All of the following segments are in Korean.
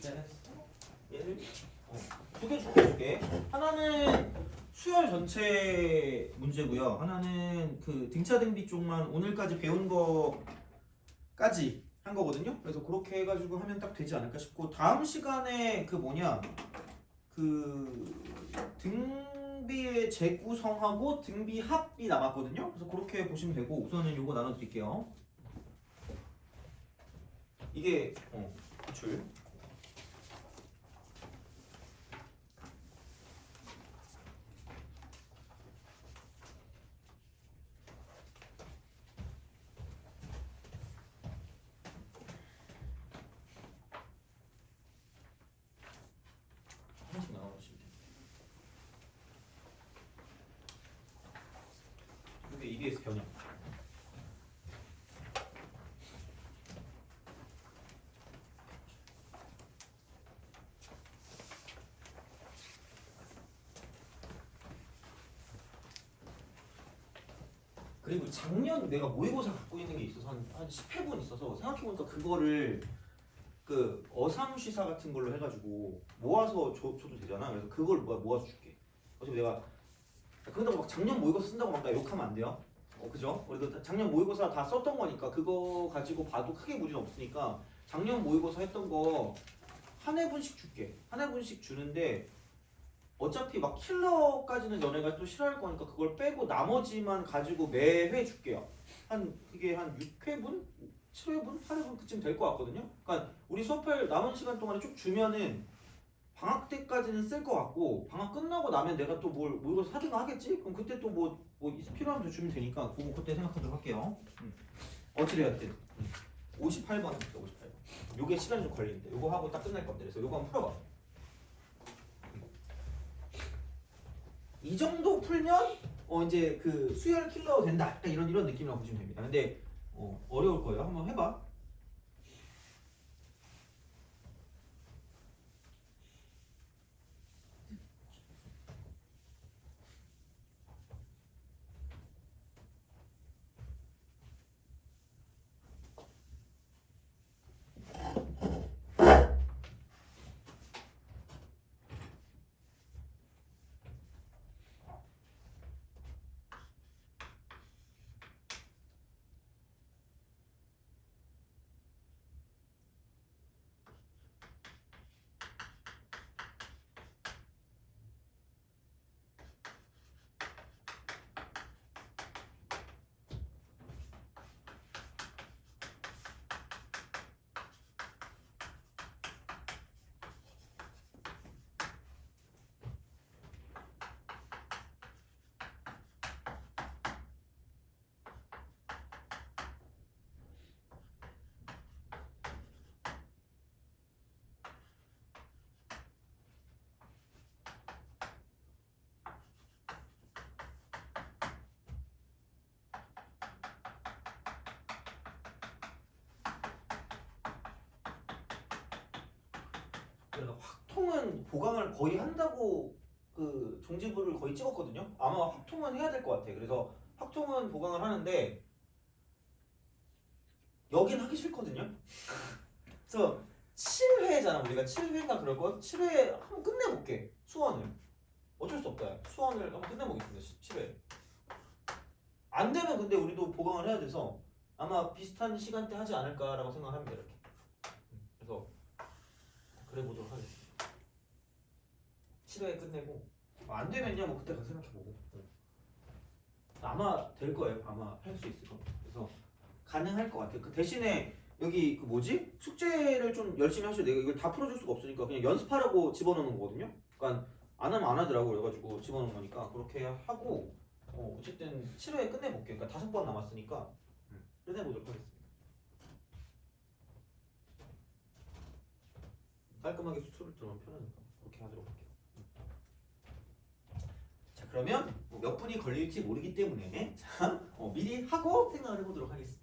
얘를 두 개 줄게. 하나는 수열 전체 문제고요. 하나는 그 등차 등비 쪽만 오늘까지 배운 거까지 한 거거든요. 그래서 그렇게 해가지고 하면 딱 되지 않을까 싶고, 다음 시간에 그 뭐냐 그 등비의 재구성하고 등비 합이 남았거든요. 그래서 그렇게 보시면 되고, 우선은 요거 나눠드릴게요. 이게 기출. 하나씩 나눠주시면 돼요. 이게 EBS 변형. 그리고 작년 내가 모의고사 갖고 있는 게 있어서 한 10회분 있어서 생각해보니까 그거를 그 어삼시사 같은 걸로 해가지고 모아서 줘도 되잖아. 그래서 그걸 모아서 줄게. 어차피 내가 그런다고 막 작년 모의고사 쓴다고 막 나 욕하면 안 돼요. 그죠? 그래도 작년 모의고사 다 썼던 거니까 그거 가지고 봐도 크게 무리는 없으니까 작년 모의고사 했던 거 한 회분씩 줄게. 한 회분씩 주는데 어차피 막 킬러까지는 너네가 또 싫어할 거니까 그걸 빼고 나머지만 가지고 매회 줄게요. 이게 한 6회분? 7회분? 8회분 그쯤 될 것 같거든요. 그러니까 우리 수업할 남은 시간 동안에 쭉 주면은 방학 때까지는 쓸 것 같고, 방학 끝나고 나면 내가 또 뭘 이거 사든가 하겠지? 그럼 그때 또 뭐 필요하면 또 주면 되니까 그때 생각하도록 할게요. 어떻게 해야 돼? 58번 했어. 58번. 요게 시간이 좀 걸리는데 요거 하고 딱 끝날 겁니다. 그래서 요거 한번 풀어봐. 이 정도 풀면 이제 그 수열 킬러 된다. 약간 이런 느낌이라고 보시면 됩니다. 근데 어려울 거예요. 한번 해봐. 그래서 확통은 보강을 거의 한다고 그 종지부를 거의 찍었거든요. 아마 확통은 해야 될 것 같아. 그래서 확통은 보강을 하는데 여긴 하기 싫거든요. 그래서 7회잖아. 우리가 7회인가 그럴 거. 7회 한번 끝내볼게. 수원을. 어쩔 수 없다. 수원을 한번 끝내보겠습니다. 7회. 안 되면 근데 우리도 보강을 해야 돼서 아마 비슷한 시간대 하지 않을까라고 생각합니다. 이렇게. 그래서 그래 보도록 하겠습니다. 7회 끝내고 안 되면요 뭐 그때 가서 생각해보고. 아마 될 거예요. 아마 할 수 있을 겁니다. 그래서 가능할 것 같아요. 그 대신에 여기 그 뭐지? 숙제를 좀 열심히 하셔야 돼요. 이걸 다 풀어줄 수가 없으니까 그냥 연습하라고 집어넣는 거거든요. 그러니까 안 하면 안 하더라고. 그래가지고 집어넣은 거니까 그렇게 하고 어쨌든 7회 끝내볼게요. 그러니까 5번 남았으니까 끝내보도록 하겠습니다. 깔끔하게 수술을 들어가면 편하니까 그렇게 하도록 할게요. 자, 그러면 몇 분이 걸릴지 모르기 때문에 자, 미리 하고 생각을 해보도록 하겠습니다.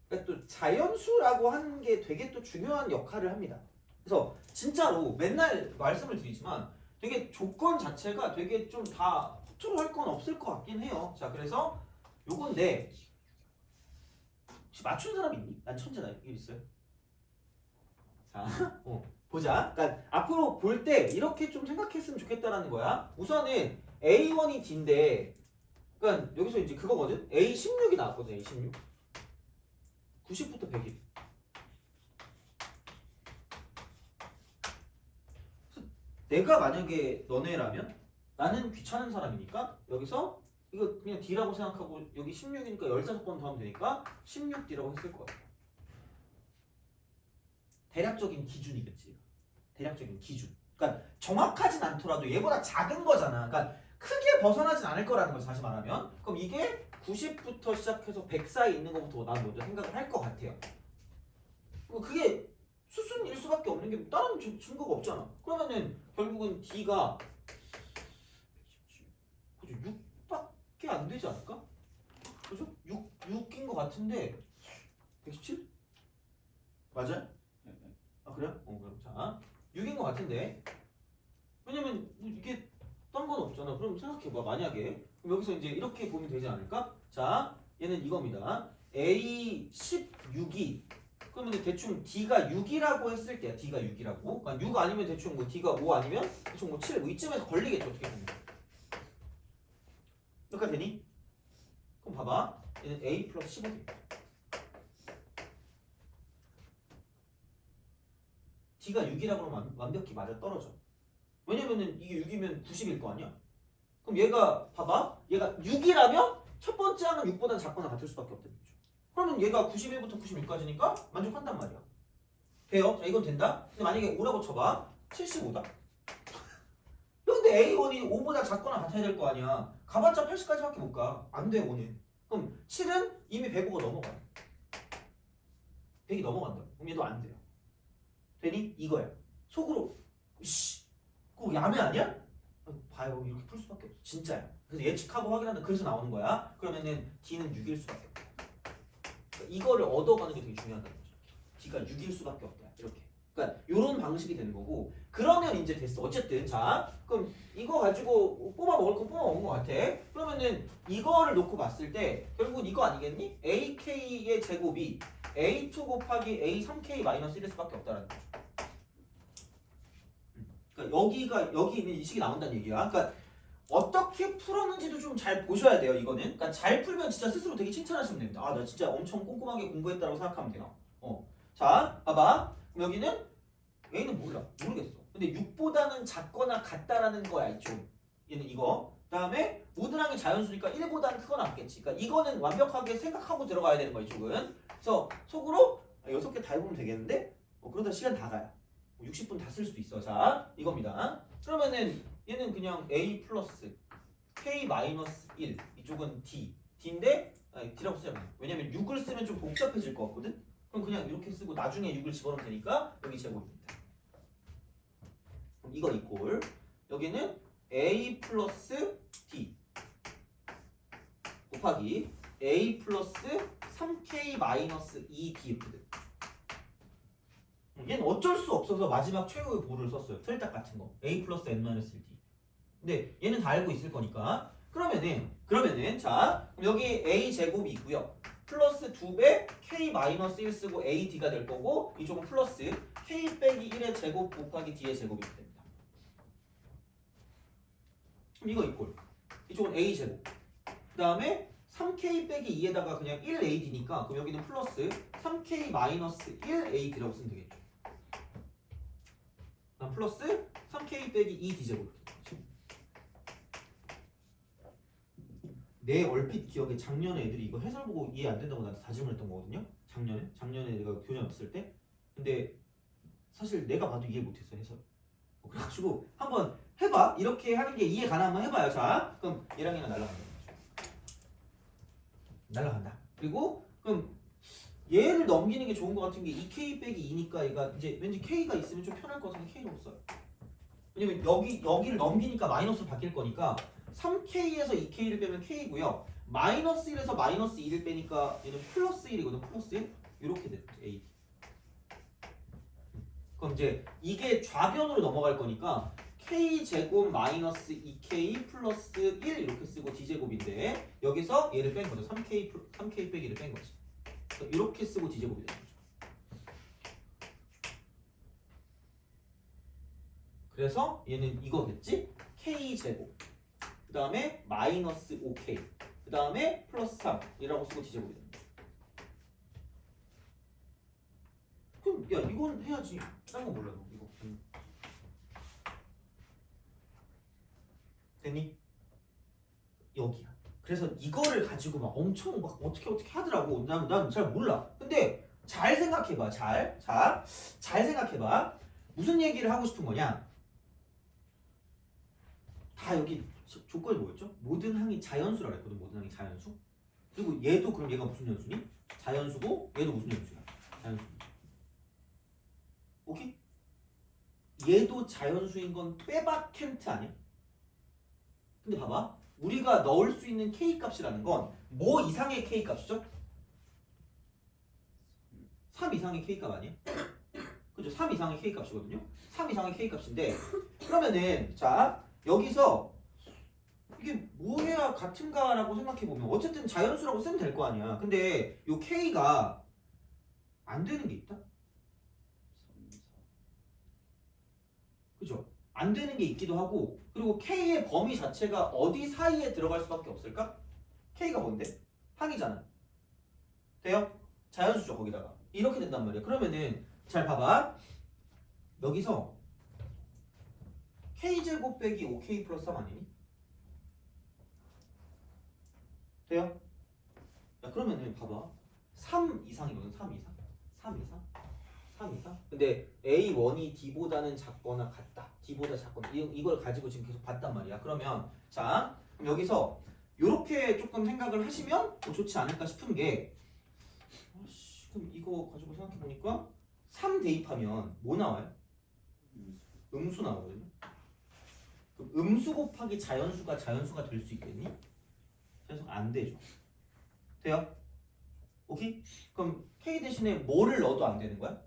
그러니까 또 자연수라고 하는 게 되게 또 중요한 역할을 합니다. 그래서 진짜로 맨날 말씀을 드리지만 되게 조건 자체가 되게 좀 다 허투루 할 건 없을 것 같긴 해요. 자, 그래서 요건데 혹시 맞춘 사람 있니? 난 천재다. 이거 있어요? 자, 보자. 그러니까 앞으로 볼 때 이렇게 좀 생각했으면 좋겠다라는 거야. 우선은 A1이 D인데, 그러니까 여기서 이제 그거거든. A16이 나왔거든. A16. 90부터 100이. 내가 만약에 너네라면 나는 귀찮은 사람이니까 여기서 이거 그냥 D라고 생각하고 여기 16이니까 15번 더 하면 되니까 16D라고 했을 거야. 대략적인 기준이겠지. 대략적인 기준. 그러니까 정확하진 않더라도 얘보다 작은 거잖아. 그러니까 크게 벗어나진 않을 거라는 거지. 다시 말하면. 그럼 이게 90부터 시작해서 100 사이 있는 것부터 난 먼저 생각을 할 것 같아요. 그게 수순일 수밖에 없는 게 다른 증거가 없잖아. 그러면은 결국은 D가 6밖에 안 되지 않을까? 그죠? 6인 것 같은데 117? 맞아요? 아 그래요? 그럼 자 6인 것 같은데 왜냐면 이게 딴 건 없잖아. 그럼 생각해봐. 만약에 그럼 여기서 이제 이렇게 보면 되지 않을까? 자 얘는 이겁니다. A16이 그러면 대충 D가 6이라고 했을 때야. D가 6이라고. 그러니까 6 아니면 대충 뭐 D가 5 아니면 대충 뭐 7 뭐 이쯤에서 걸리겠죠. 어떻게 보면. 여기까지 되니? 그럼 봐봐. 얘는 A 플러스 15돼. D가 6이라고 그러면 완벽히 맞아 떨어져. 왜냐면은 이게 6이면 90일 거 아니야? 그럼 얘가 봐봐. 얘가 6이라면 첫 번째 항은 6보다 작거나 같을 수밖에 없다는 거죠. 그러면 얘가 91부터 96까지니까 만족한단 말이야. 돼요? 자, 이건 된다? 근데 만약에 5라고 쳐봐. 75다? 근데 A1이 5보다 작거나 같아야 될 거 아니야. 가봤자 80까지밖에 못 가. 안 돼, 5는. 그럼 7은 이미 105가 넘어가. 100이 넘어간다. 그럼 얘도 안 돼요. 되니? 이거야. 속으로 그거 야매 아니야? 봐요. 이렇게 풀 수밖에 없어. 진짜야. 그래서 예측하고 확인한다. 그래서 나오는 거야. 그러면은 D는 6일 수밖에 없다. 그러니까 이거를 얻어가는 게 되게 중요하다는 거죠. D가 6일 수밖에 없다. 이렇게. 그러니까 이런 방식이 되는 거고. 그러면 이제 됐어. 어쨌든 자, 그럼 이거 가지고 뽑아 먹을 거 뽑아 먹은 거 같아. 그러면은 이거를 놓고 봤을 때 결국은 이거 아니겠니? AK의 제곱이 A2 곱하기 A3K 마이너스 1일 수밖에 없다는 거죠. 그러니까 여기 있는 이 식이 나온다는 얘기야. 그러니까 어떻게 풀었는지도 좀 잘 보셔야 돼요. 이거는. 그러니까 잘 풀면 진짜 스스로 되게 칭찬하시면 됩니다. 아, 나 진짜 엄청 꼼꼼하게 공부했다고 생각하면 돼요. 자, 봐봐. 그럼 여기는 A는 몰라. 모르겠어. 근데 6보다는 작거나 같다라는 거야, 이쪽. 얘는 이거. 그다음에 모드랑이 자연수니까 1보다는 크거나 같겠지. 그러니까 이거는 완벽하게 생각하고 들어가야 되는 거야, 이쪽은. 그래서 속으로 6개 다 해보면 되겠는데? 그러다 시간 다 가요. 60분 다 쓸 수도 있어. 자, 이겁니다. 그러면은 얘는 그냥 A 플러스 K 마이너스 1 이쪽은 D D인데 D라고 쓰잖아. 왜냐면 6을 쓰면 좀 복잡해질 것 같거든. 그럼 그냥 이렇게 쓰고 나중에 6을 집어넣으면 되니까 여기 제곱입니다. 그럼 이거 이꼴 여기는 A 플러스 D 곱하기 A 플러스 3K 마이너스 2D 이렇게 돼. 얘는 어쩔 수 없어서 마지막 최후의 보를 썼어요. 틀딱 같은 거. A 플러스 N-1D. 근데 얘는 다 알고 있을 거니까. 그러면은 자, 그럼 여기 A 제곱이 있고요. 플러스 2배 K 마이너스 1 쓰고 AD가 될 거고 이쪽은 플러스 K 빼기 1의 제곱 곱하기 D의 제곱이 됩니다. 그럼 이거 이꼴. 이쪽은 A 제곱. 그 다음에 3K 빼기 2에다가 그냥 1AD니까 그럼 여기는 플러스 3K 마이너스 1AD라고 쓰면 되겠죠. 플러스 3K 빼기 2D제곱. 내 얼핏 기억에 작년에 애들이 이거 해설 보고 이해 안 된다고 나한테 다짐을 했던 거거든요. 작년에 내가 교장 없을 때. 근데 사실 내가 봐도 이해 못했어 해설. 그래가지고 한번 해봐. 이렇게 하는 게 이해 가나 한번 해봐요. 자, 그럼 얘랑 얘랑 날라간다. 그리고 그럼 얘를 넘기는 게 좋은 것 같은 게 2K 빼기 2니까 얘가 이제 왠지 K가 있으면 좀 편할 것 같은데 K라고 써요. 왜냐면 여기를 넘기니까 마이너스로 바뀔 거니까 3K에서 2K를 빼면 K고요. 마이너스 1에서 마이너스 2를 빼니까 얘는 플러스 1이거든. 플러스 1? 이렇게 되죠. A. 그럼 이제 이게 좌변으로 넘어갈 거니까 k제곱 마이너스 2k 플러스 1 이렇게 쓰고 d제곱인데 여기서 얘를 뺀 거죠. 3k 빼기를 뺀 거지. 이렇게 쓰고 d제곱이 되는 거죠. 그래서 얘는 이거겠지? k제곱 그 다음에 마이너스 5k 그 다음에 플러스 3 이라고 쓰고 d제곱이 되는 거죠. 그럼 야 이건 해야지. 딴 거 몰라 너 이거. 됐니? 여기야. 그래서 이거를 가지고 막 엄청 막 어떻게 하더라고. 난 잘 몰라. 근데 잘 생각해봐. 잘 생각해봐. 무슨 얘기를 하고 싶은 거냐? 다 여기 조건이 뭐였죠? 모든 항이 자연수라고 했거든. 모든 항이 자연수. 그리고 얘도 그럼 얘가 무슨 연수니? 자연수고 얘도 무슨 연수야? 자연수. 오케이? 얘도 자연수인 건 빼박 켄트 아니야? 근데 봐봐. 우리가 넣을 수 있는 k 값이라는 건 뭐 이상의 k 값이죠? 3 이상의 k 값 아니야? 그죠? 3 이상의 k 값이거든요. 3 이상의 k 값인데 그러면은 자 여기서 이게 뭐 해야 같은가라고 생각해보면 어쨌든 자연수라고 쓰면 될 거 아니야. 근데 요 k가 안 되는 게 있다? 그죠? 안 되는 게 있기도 하고 그리고 k의 범위 자체가 어디 사이에 들어갈 수밖에 없을까? k가 뭔데? 항이잖아. 돼요? 자연수죠 거기다가. 이렇게 된단 말이야. 그러면은 잘 봐봐. 여기서 k제곱 빼기 5k 플러스 3 아니니? 돼요? 야 그러면은 봐봐. 3 이상이거든. 3 이상. 3 이상. 3 이상. 근데 A1이 D보다는 작거나 같다. D보다 작거나 이걸 가지고 지금 계속 봤단 말이야. 그러면 자 그럼 여기서 요렇게 조금 생각을 하시면 좋지 않을까 싶은 게 그럼 이거 가지고 생각해보니까 3 대입하면 뭐 나와요? 음수 나오거든요. 그럼 음수 곱하기 자연수가 될 수 있겠니? 자연수가 안 되죠. 돼요? 오케이? 그럼 K 대신에 뭐를 넣어도 안 되는 거야?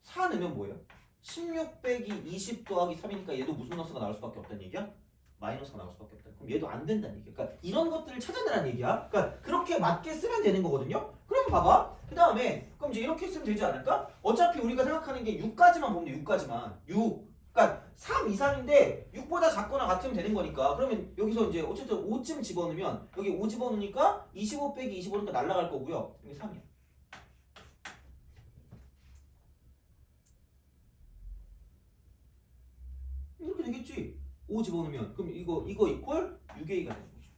4 넣으면 뭐예요? 16 빼기 20 더하기 3이니까 얘도 무슨 너스가 나올 수밖에 없다는 얘기야? 마이너스가 나올 수밖에 없다. 그럼 얘도 안 된다는 얘기야. 그러니까 이런 것들을 찾아내라는 얘기야. 그러니까 그렇게 맞게 쓰면 되는 거거든요. 그럼 봐봐. 그 다음에 그럼 이제 이렇게 쓰면 되지 않을까? 어차피 우리가 생각하는 게 6까지만 보면 돼. 6까지만. 6. 그러니까 3 이상인데 6보다 작거나 같으면 되는 거니까. 그러면 여기서 이제 어쨌든 5쯤 집어넣으면 여기 5 집어넣으니까 25 빼기 25니까 날라갈 거고요. 이게 3이야. 이렇게 되겠지. 5 집어넣으면 그럼 이거 이퀄 6a가 되는 거죠.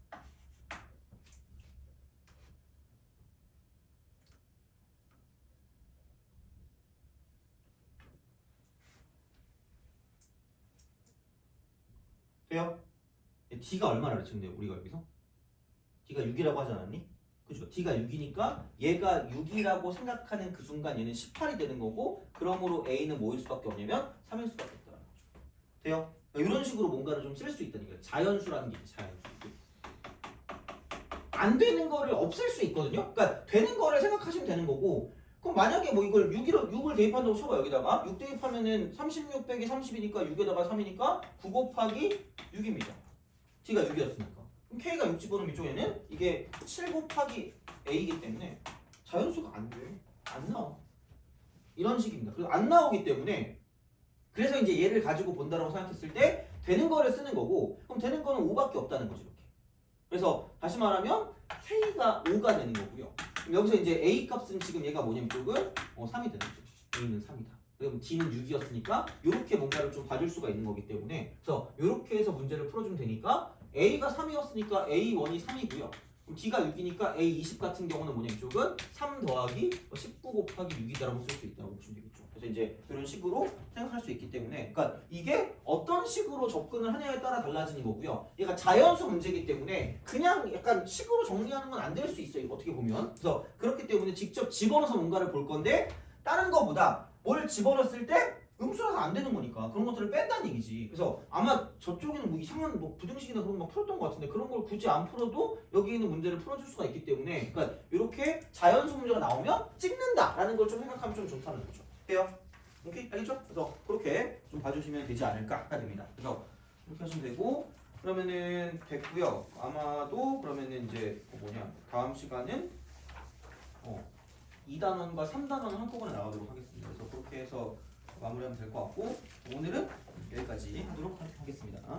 돼요? d가 얼마나 그랬는데 우리가 여기서? d가 6이라고 하지 않았니? 그죠? d가 6이니까 얘가 6이라고 생각하는 그 순간 얘는 18이 되는 거고 그러므로 a는 뭐일 수밖에 없냐면 3일 수밖에 없다는 거죠. 돼요? 이런 식으로 뭔가를 좀 쓸 수 있다는 거예요. 자연수라는 게 자연수. 안 되는 거를 없앨 수 있거든요. 그러니까 되는 거를 생각하시면 되는 거고 그럼 만약에 뭐 이걸 6을 대입한다고 쳐봐. 여기다가 6 대입하면은 36 빼기 30이니까 6에다가 3이니까 9 곱하기 6입니다. d가 6이었으니까 그럼 k가 6 집어넣으면 이쪽에는 이게 7 곱하기 a이기 때문에 자연수가 안 돼. 안 나와. 이런 식입니다. 그래서 안 나오기 때문에 그래서 이제 얘를 가지고 본다라고 생각했을 때 되는 거를 쓰는 거고 그럼 되는 거는 5밖에 없다는 거죠. 이렇게. 그래서 다시 말하면 k가 5가 되는 거고요. 그럼 여기서 이제 a 값은 지금 얘가 뭐냐면 쪽은 3이 되는 거죠. a는 3이다. 그럼 d는 6이었으니까 이렇게 뭔가를 좀 봐줄 수가 있는 거기 때문에 그래서 이렇게 해서 문제를 풀어주면 되니까 a가 3이었으니까 a1이 3이고요. 그럼 d가 6이니까 a20 같은 경우는 뭐냐면 이쪽은 3 더하기 19 곱하기 6이다라고 쓸 수 있다고 보시면 되겠죠. 그래서 이제 이런 식으로 생각할 수 있기 때문에 그러니까 이게 어떤 식으로 접근을 하냐에 따라 달라지는 거고요. 얘가 자연수 문제이기 때문에 그냥 약간 식으로 정리하는 건 안 될 수 있어요. 어떻게 보면. 그래서 그렇기 때문에 직접 집어넣어서 뭔가를 볼 건데 다른 거보다 뭘 집어넣었을 때 음수라서 안 되는 거니까 그런 것들을 뺀다는 얘기지. 그래서 아마 저쪽에는 뭐 이상한 뭐 부등식이나 그런 거 풀었던 것 같은데 그런 걸 굳이 안 풀어도 여기 있는 문제를 풀어줄 수가 있기 때문에 그러니까 이렇게 자연수 문제가 나오면 찍는다라는 걸 좀 생각하면 좀 좋다는 거죠. 돼요? 오케이? 알겠죠? 그래서 그렇게 좀 봐주시면 되지 않을까 됩니다. 그래서 이렇게 하시면 되고 그러면은 됐고요. 아마도 그러면은 이제 다음 시간은 2단원과 3단원 한꺼번에 나가도록 하겠습니다. 그래서 그렇게 해서 마무리하면 될 것 같고 오늘은 여기까지 하도록 하겠습니다.